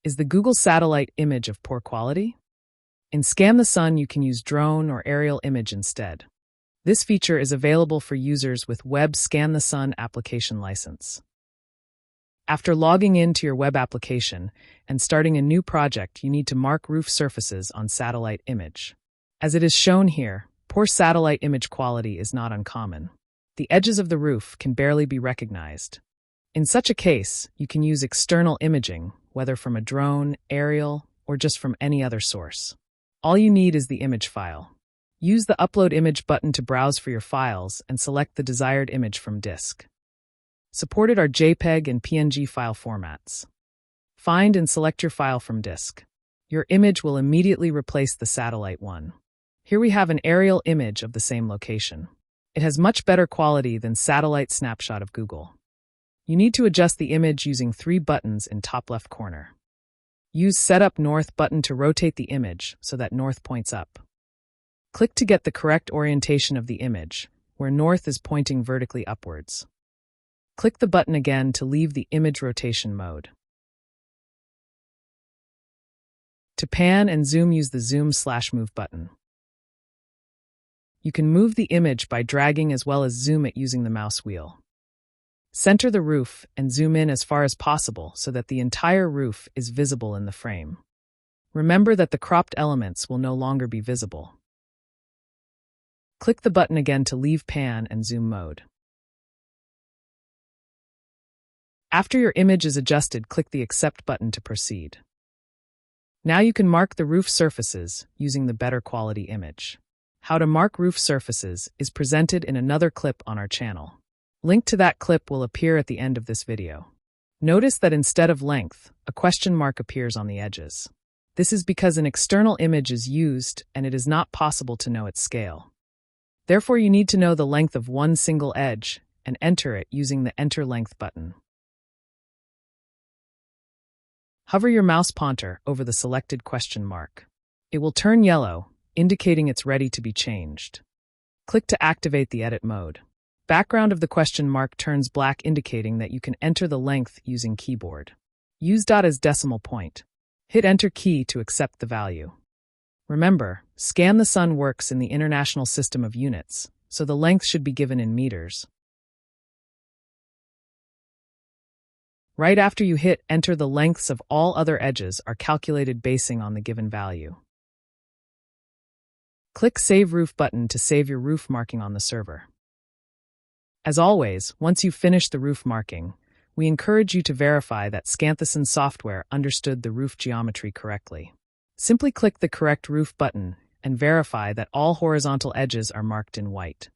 Is the Google satellite image of poor quality? In Scan the Sun, you can use drone or aerial image instead. This feature is available for users with Web Scan the Sun application license. After logging into your web application and starting a new project, you need to mark roof surfaces on satellite image. As it is shown here, poor satellite image quality is not uncommon. The edges of the roof can barely be recognized. In such a case, you can use external imaging, whether from a drone, aerial, or just from any other source. All you need is the image file. Use the Upload Image button to browse for your files and select the desired image from disk. Supported are JPEG and PNG file formats. Find and select your file from disk. Your image will immediately replace the satellite one. Here we have an aerial image of the same location. It has much better quality than satellite snapshot of Google. You need to adjust the image using 3 buttons in top left corner. Use Setup North button to rotate the image so that north points up. Click to get the correct orientation of the image, where north is pointing vertically upwards. Click the button again to leave the image rotation mode. To pan and zoom, use the Zoom/Move button. You can move the image by dragging as well as zoom it using the mouse wheel. Center the roof and zoom in as far as possible so that the entire roof is visible in the frame. Remember that the cropped elements will no longer be visible. Click the button again to leave pan and zoom mode. After your image is adjusted, click the Accept button to proceed. Now you can mark the roof surfaces using the better quality image. How to mark roof surfaces is presented in another clip on our channel. Link to that clip will appear at the end of this video. Notice that instead of length, a question mark appears on the edges. This is because an external image is used and it is not possible to know its scale. Therefore, you need to know the length of one single edge and enter it using the Enter Length button. Hover your mouse pointer over the selected question mark. It will turn yellow, indicating it's ready to be changed. Click to activate the edit mode. Background of the question mark turns black, indicating that you can enter the length using keyboard. Use dot as decimal point. Hit Enter key to accept the value. Remember, Scan the Sun works in the International System of Units, so the length should be given in meters. Right after you hit Enter, the lengths of all other edges are calculated basing on the given value. Click Save Roof button to save your roof marking on the server. As always, once you've finished the roof marking, we encourage you to verify that Scan the Sun software understood the roof geometry correctly. Simply click the correct roof button and verify that all horizontal edges are marked in white.